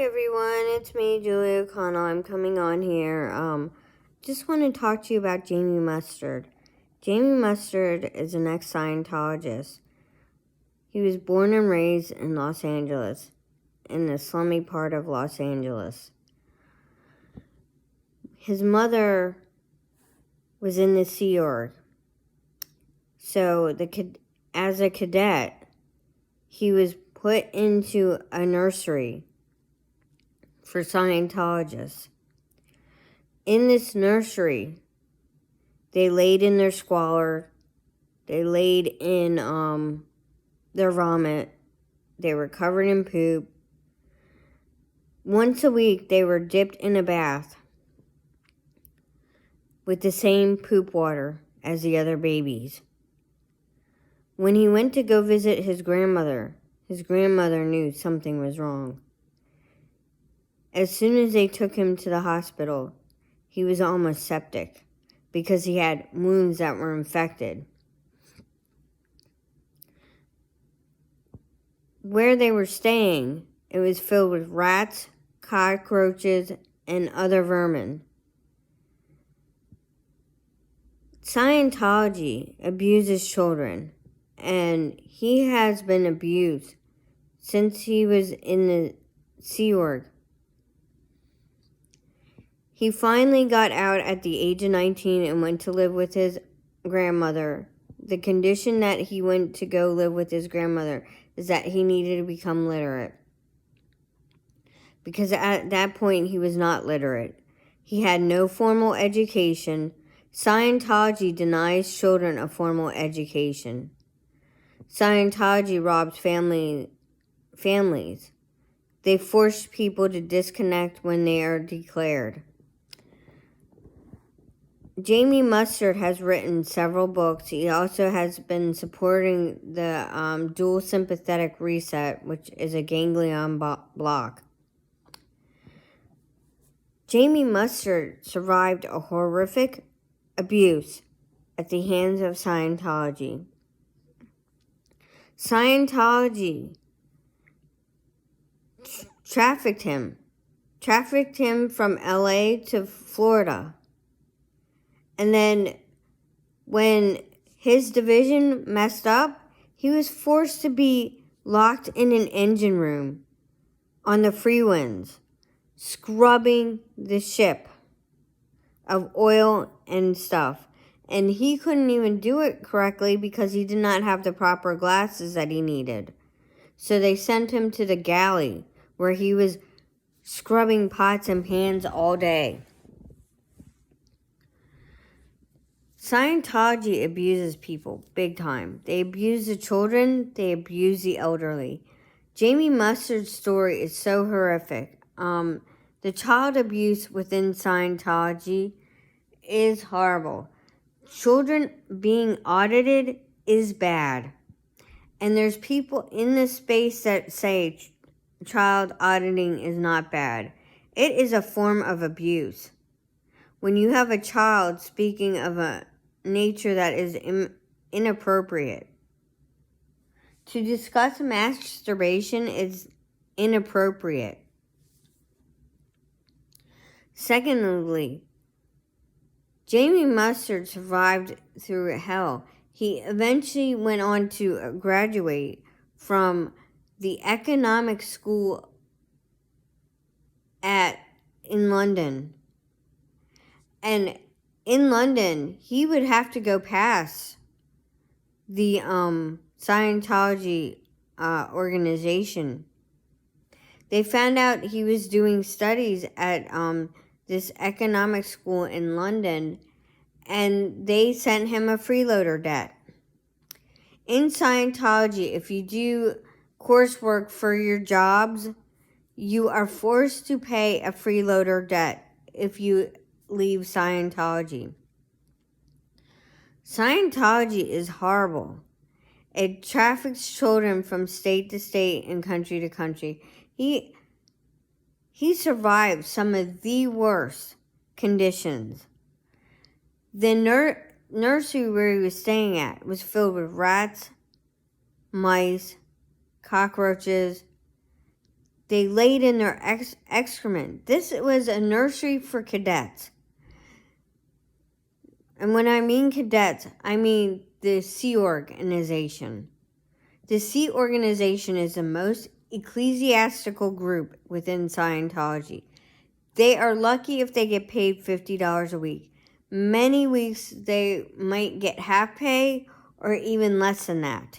Hey everyone, it's me, Julia O'Connell. I'm coming on here. Just want to talk to you about Jamie Mustard. Jamie Mustard is an ex-Scientologist. He was born and raised in Los Angeles, in the slummy part of Los Angeles. His mother was in the Sea Org. So, as a cadet, he was put into a nursery for Scientologists. In this nursery, they laid in their squalor, they laid in their vomit, they were covered in poop. Once a week, they were dipped in a bath with the same poop water as the other babies. When he went to go visit his grandmother knew something was wrong. As soon as they took him to the hospital, he was almost septic because he had wounds that were infected. Where they were staying, it was filled with rats, cockroaches, and other vermin. Scientology abuses children, and he has been abused since he was in the Sea Org. He finally got out at the age of 19 and went to live with his grandmother. The condition that he went to go live with his grandmother is that he needed to become literate. Because at that point, he was not literate. He had no formal education. Scientology denies children a formal education. Scientology robs families. They force people to disconnect when they are declared. Jamie Mustard has written several books. He also has been supporting the dual sympathetic reset, which is a ganglion block. Jamie Mustard survived a horrific abuse at the hands of Scientology. Scientology trafficked him from LA to Florida. And then when his division messed up, he was forced to be locked in an engine room on the free winds, scrubbing the ship of oil and stuff. And he couldn't even do it correctly because he did not have the proper glasses that he needed. So they sent him to the galley where he was scrubbing pots and pans all day. Scientology abuses people big time. They abuse the children. They abuse the elderly. Jamie Mustard's story is so horrific. The child abuse within Scientology is horrible. Children being audited is bad. And there's people in this space that say child auditing is not bad. It is a form of abuse. When you have a child speaking of a nature that is inappropriate. To discuss masturbation is inappropriate. Secondly, Jamie Mustard survived through hell. He eventually went on to graduate from the economic school in London. And in London, he would have to go past the Scientology organization. They found out he was doing studies at this economic school in London, and they sent him a freeloader debt. In Scientology, if you do coursework for your jobs, you are forced to pay a freeloader debt if you leave Scientology. Scientology is horrible. It traffics children from state to state and country to country. He survived some of the worst conditions. The nursery where he was staying at was filled with rats, mice, cockroaches. They laid in their excrement. This was a nursery for cadets. And when I mean cadets, I mean the Sea Organization. The Sea Organization is the most ecclesiastical group within Scientology. They are lucky if they get paid $50 a week. Many weeks they might get half pay or even less than that.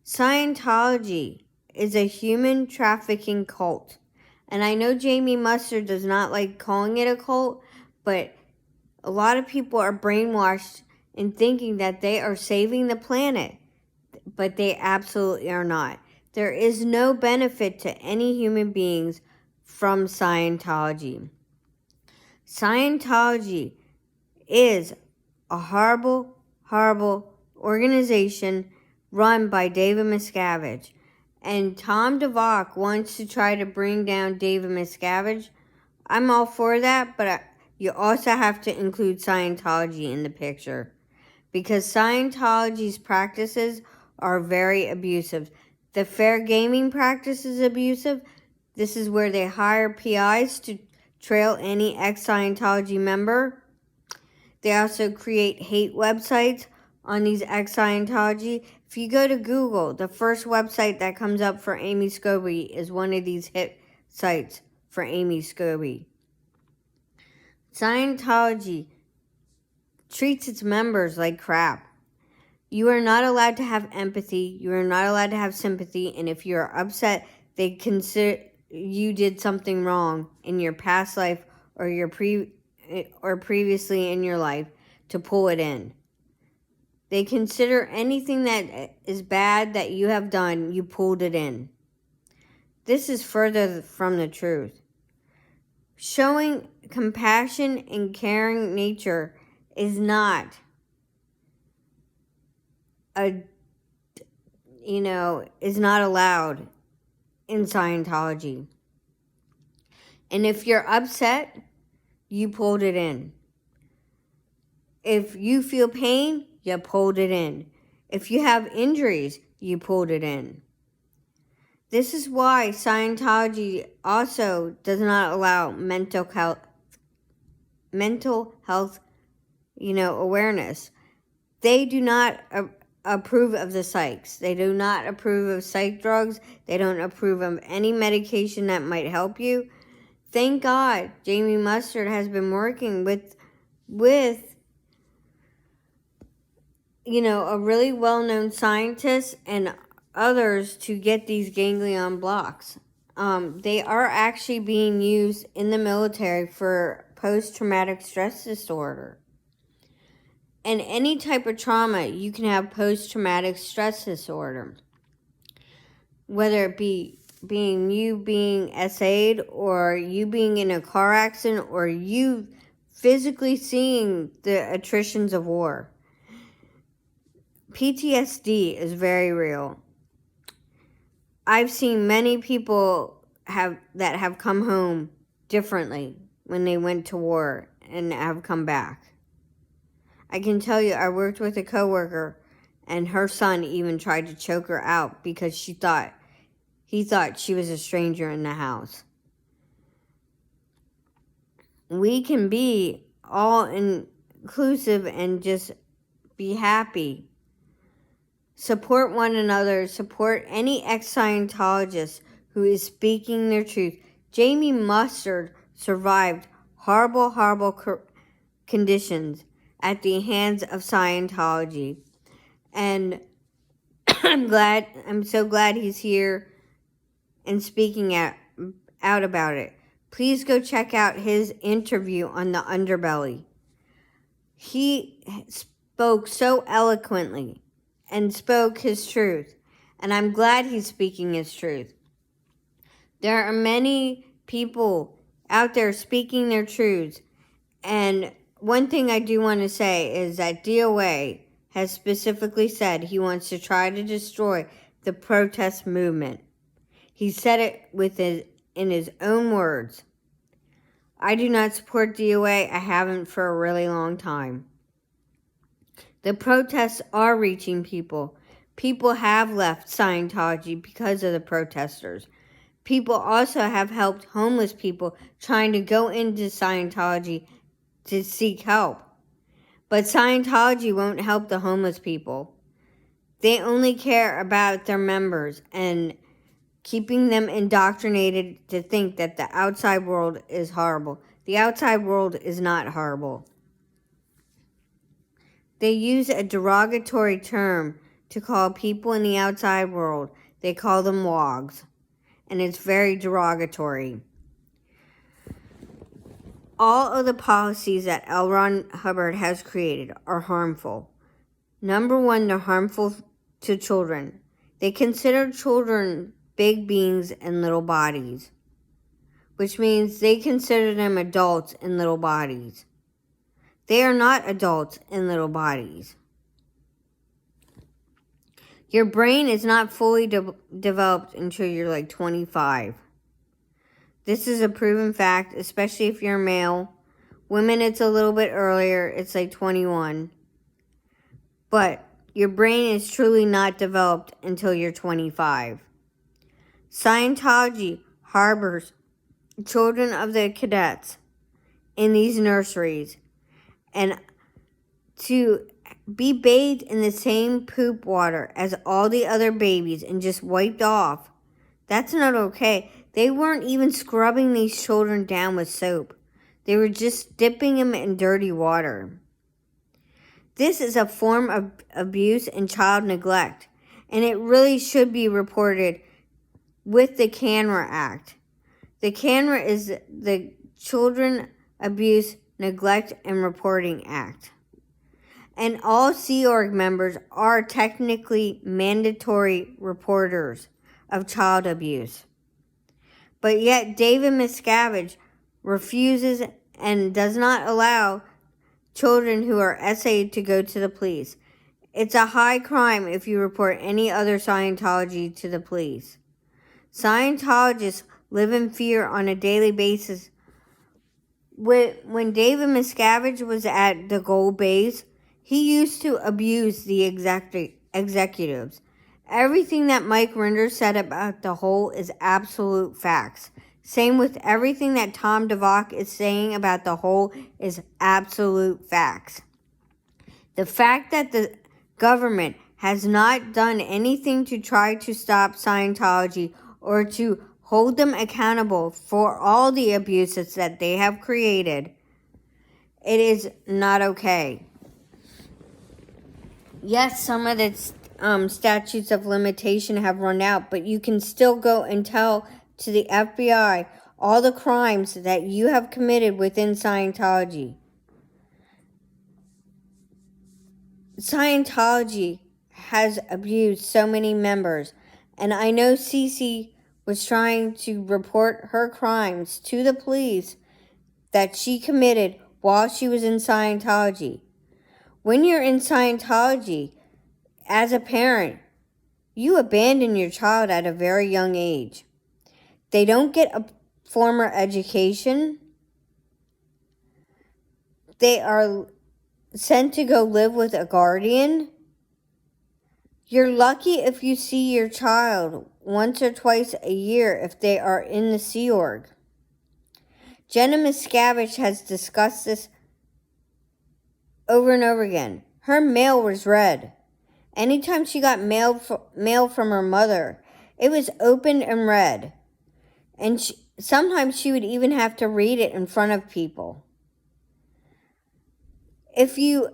Scientology is a human trafficking cult. And I know Jamie Mustard does not like calling it a cult, but a lot of people are brainwashed in thinking that they are saving the planet, but they absolutely are not. There is no benefit to any human beings from Scientology. Scientology is a horrible, horrible organization run by David Miscavige. And Tom DeVock wants to try to bring down David Miscavige. I'm all for that, but you also have to include Scientology in the picture, because Scientology's practices are very abusive. The fair gaming practice is abusive. This is where they hire PIs to trail any ex-Scientology member. They also create hate websites on these ex-Scientology. If you go to Google, the first website that comes up for Amy Scobie is one of these hit sites for Amy Scobie. Scientology treats its members like crap. You are not allowed to have empathy. You are not allowed to have sympathy. And if you are upset, they consider you did something wrong in your past life or previously in your life to pull it in. They consider anything that is bad that you have done, you pulled it in. This is further from the truth. Showing compassion and caring nature is not is not allowed in Scientology. And if you're upset, you pulled it in. If you feel pain, you pulled it in. If you have injuries, you pulled it in. This is why Scientology also does not allow mental health, awareness. They do not approve of the psychs. They do not approve of psych drugs. They don't approve of any medication that might help you. Thank God Jamie Mustard has been working with a really well-known scientist and others to get these ganglion blocks. They are actually being used in the military for post-traumatic stress disorder. And any type of trauma, you can have post-traumatic stress disorder. Whether it be being essayed, or you being in a car accident, or you physically seeing the attritions of war. PTSD is very real. I've seen many people that have come home differently when they went to war and have come back. I can tell you, I worked with a coworker, and her son even tried to choke her out because he thought she was a stranger in the house. We can be all inclusive and just be happy. Support one another. Support any ex-Scientologist who is speaking their truth. Jamie Mustard survived horrible, horrible conditions at the hands of Scientology. And I'm so glad he's here and speaking out about it. Please go check out his interview on the Underbelly. He spoke so eloquently and spoke his truth. And I'm glad he's speaking his truth. There are many people out there speaking their truths. And one thing I do want to say is that DOA has specifically said he wants to try to destroy the protest movement. He said it in his own words. I do not support DOA. I haven't for a really long time. The protests are reaching people. People have left Scientology because of the protesters. People also have helped homeless people trying to go into Scientology to seek help. But Scientology won't help the homeless people. They only care about their members and keeping them indoctrinated to think that the outside world is horrible. The outside world is not horrible. They use a derogatory term to call people in the outside world. They call them wogs, and it's very derogatory. All of the policies that L. Ron Hubbard has created are harmful. Number one, they're harmful to children. They consider children big beings in little bodies, which means they consider them adults in little bodies. They are not adults in little bodies. Your brain is not fully developed until you're like 25. This is a proven fact, especially if you're a male. Women, it's a little bit earlier. It's like 21. But your brain is truly not developed until you're 25. Scientology harbors children of the cadets in these nurseries, and to be bathed in the same poop water as all the other babies and just wiped off, that's not okay. They weren't even scrubbing these children down with soap. They were just dipping them in dirty water. This is a form of abuse and child neglect, and it really should be reported with the CANRA Act. The CANRA is the Children Abuse, Neglect, and Reporting Act. And all Sea Org members are technically mandatory reporters of child abuse. But yet David Miscavige refuses and does not allow children who are SA'd to go to the police. It's a high crime if you report any other Scientology to the police. Scientologists live in fear on a daily basis. When David Miscavige was at the Gold Base, he used to abuse the executives. Everything that Mike Rinder said about the whole is absolute facts. Same with everything that Tom DeVock is saying about the whole is absolute facts. The fact that the government has not done anything to try to stop Scientology or to hold them accountable for all the abuses that they have created, it is not okay. Yes, some of the statutes of limitation have run out, but you can still go and tell to the FBI all the crimes that you have committed within Scientology. Scientology has abused so many members, and I know Cece was trying to report her crimes to the police that she committed while she was in Scientology. When you're in Scientology, as a parent, you abandon your child at a very young age. They don't get a formal education. They are sent to go live with a guardian. You're lucky if you see your child once or twice a year if they are in the Sea Org. Jenna Miscavige has discussed this over and over again. Her mail was read. Anytime she got mail from her mother, it was opened and read. And sometimes she would even have to read it in front of people. If you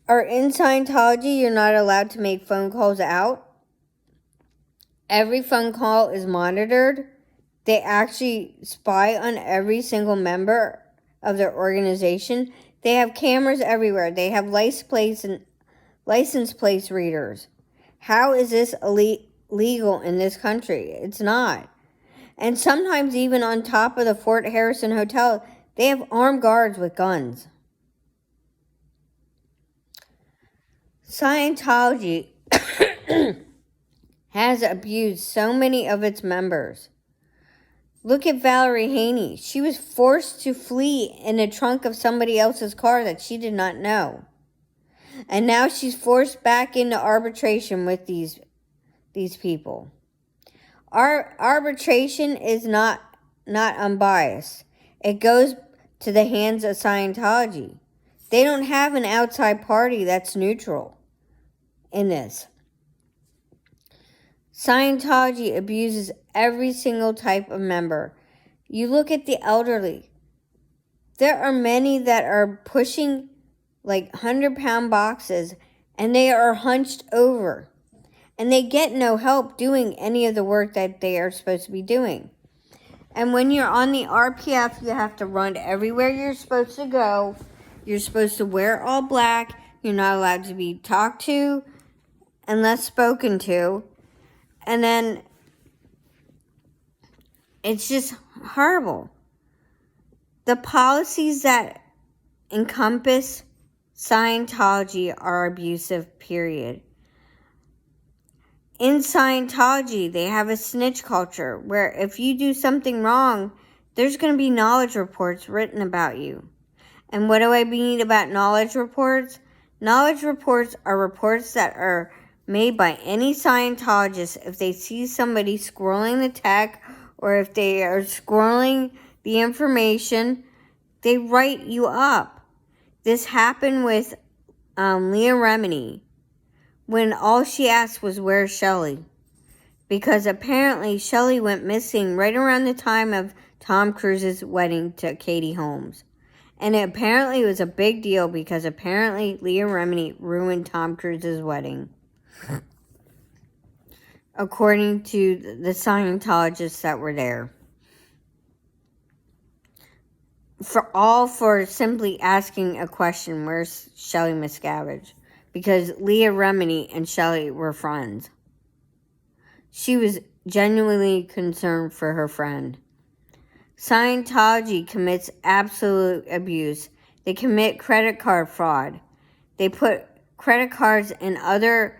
are in Scientology, you're not allowed to make phone calls out. Every phone call is monitored. They actually spy on every single member of their organization. They have cameras everywhere. They have license plate readers. How is this legal in this country? It's not. And sometimes even on top of the Fort Harrison Hotel, they have armed guards with guns. Scientology has abused so many of its members. Look at Valerie Haney. She was forced to flee in the trunk of somebody else's car that she did not know. And now she's forced back into arbitration with these people. Our arbitration is not unbiased. It goes to the hands of Scientology. They don't have an outside party that's neutral in this. Scientology abuses every single type of member. You look at the elderly. There are many that are pushing like 100-pound boxes and they are hunched over. And they get no help doing any of the work that they are supposed to be doing. And when you're on the RPF, you have to run everywhere you're supposed to go. You're supposed to wear all black. You're not allowed to be talked to unless spoken to. And then it's just horrible. The policies that encompass Scientology are abusive, period. In Scientology, they have a snitch culture where if you do something wrong, there's going to be knowledge reports written about you. And what do I mean about knowledge reports? Knowledge reports are reports that are made by any Scientologist if they see somebody scrolling the tech or if they are scrolling the information, they write you up. This happened with Leah Remini when all she asked was, "Where's Shelley?" Because apparently Shelley went missing right around the time of Tom Cruise's wedding to Katie Holmes. And apparently it was a big deal because apparently Leah Remini ruined Tom Cruise's wedding. According to the Scientologists that were there. For simply asking a question, "Where's Shelley Miscavige?" Because Leah Remini and Shelley were friends. She was genuinely concerned for her friend. Scientology commits absolute abuse. They commit credit card fraud. They put credit cards in other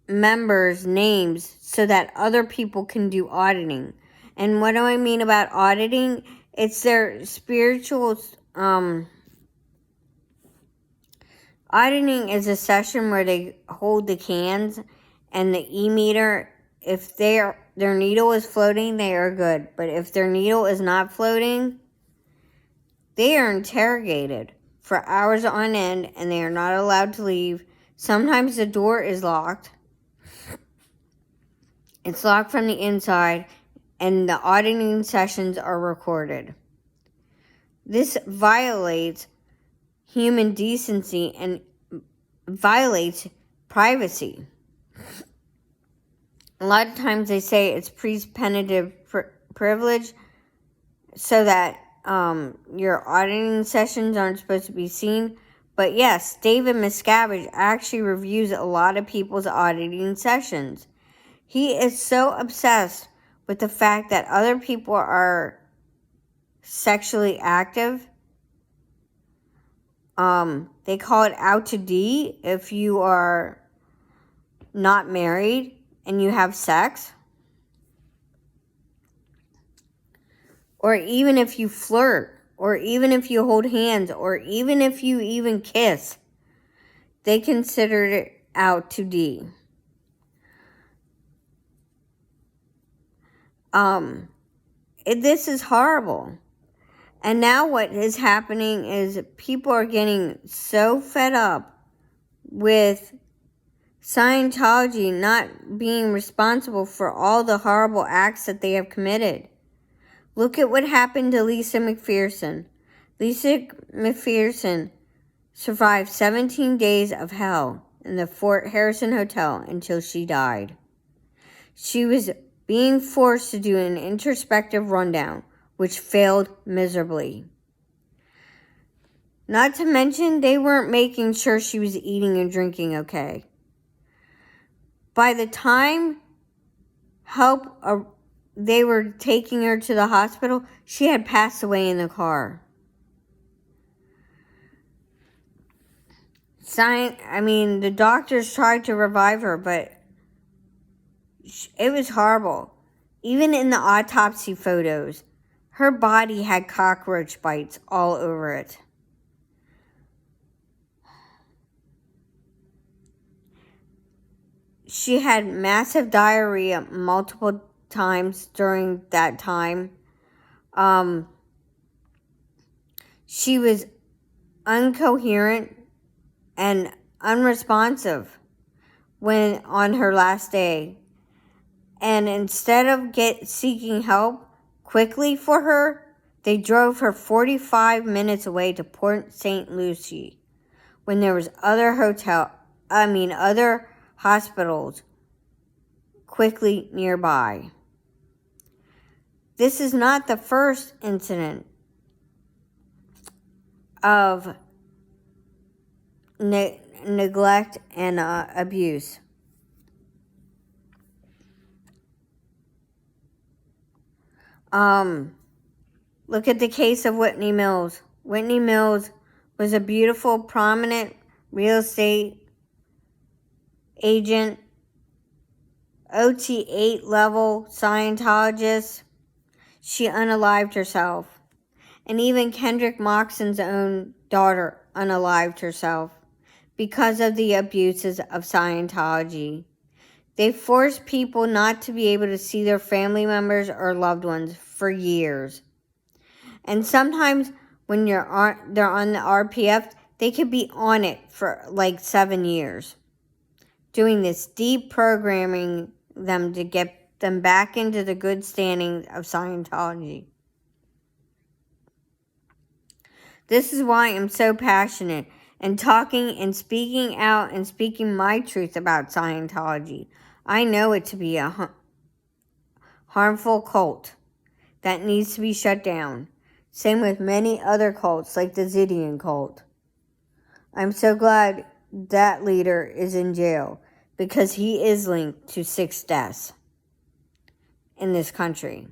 members' names so that other people can do auditing. And what do I mean about auditing? It's their spiritual... Auditing is a session where they hold the cans and the e-meter. If their needle is floating, they are good. But if their needle is not floating, they are interrogated for hours on end and they are not allowed to leave. Sometimes the door is locked. It's locked from the inside and the auditing sessions are recorded. This violates human decency and violates privacy. A lot of times they say it's pre-penitive privilege so that your auditing sessions aren't supposed to be seen. But yes, David Miscavige actually reviews a lot of people's auditing sessions. He is so obsessed with the fact that other people are sexually active. They call it out to D if you are not married and you have sex. Or even if you flirt, or even if you hold hands, or even if you even kiss, they consider it out to D. This is horrible. And now what is happening is people are getting so fed up with Scientology not being responsible for all the horrible acts that they have committed. Look at what happened to Lisa McPherson. Lisa McPherson survived 17 days of hell in the Fort Harrison Hotel until she died. She was being forced to do an introspective rundown, which failed miserably. Not to mention, they weren't making sure she was eating and drinking okay. By the time they were taking her to the hospital, she had passed away in the car. The doctors tried to revive her, but it was horrible. Even in the autopsy photos, her body had cockroach bites all over it. she had massive diarrhea multiple times during that time. She was incoherent and unresponsive when on her last day. And instead of seeking help quickly for her, they drove her 45 minutes away to Port St. Lucie when there was other hospitals quickly nearby. This is not the first incident of neglect and abuse. Look at the case of Whitney Mills. Whitney Mills was a beautiful, prominent real estate agent, OT 8 level Scientologist. She unalived herself. And even Kendrick Moxon's own daughter unalived herself because of the abuses of Scientology. They force people not to be able to see their family members or loved ones for years. And sometimes when they're on the RPF, they could be on it for like 7 years. Doing this deep programming them to get them back into the good standing of Scientology. This is why I'm so passionate and talking and speaking out and speaking my truth about Scientology. I know it to be a harmful cult that needs to be shut down. Same with many other cults like the Zydian cult. I'm so glad that leader is in jail because he is linked to 6 deaths in this country.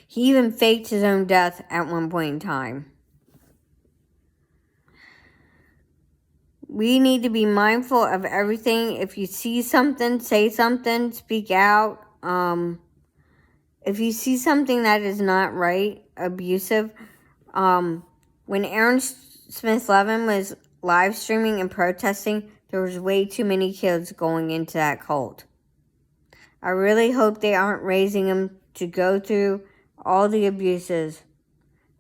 He even faked his own death at one point in time. We need to be mindful of everything. If you see something, say something, speak out. If you see something that is not right, abusive, when Aaron Smith-Levin was live streaming and protesting, there was way too many kids going into that cult. I really hope they aren't raising them to go through all the abuses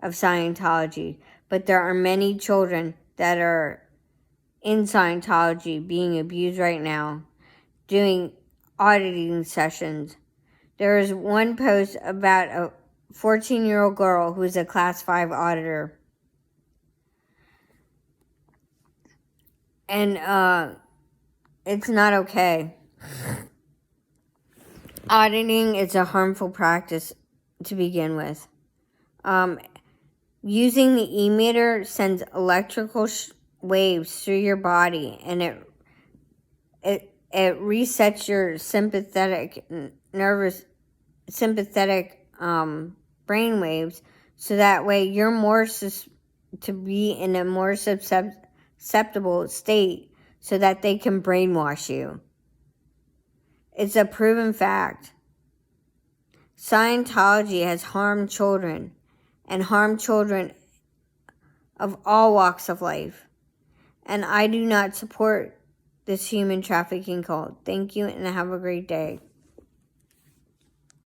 of Scientology. But there are many children that are in Scientology being abused right now, doing auditing sessions. There is one post about a 14-year-old girl who is a Class 5 auditor. And it's not okay. Auditing is a harmful practice to begin with. Using the e-meter sends electrical waves through your body, and it resets your sympathetic brain waves, so that way you're more to be in a more susceptible state, so that they can brainwash you. It's a proven fact. Scientology has harmed children, and harmed children of all walks of life. And I do not support this human trafficking cult. Thank you, and have a great day.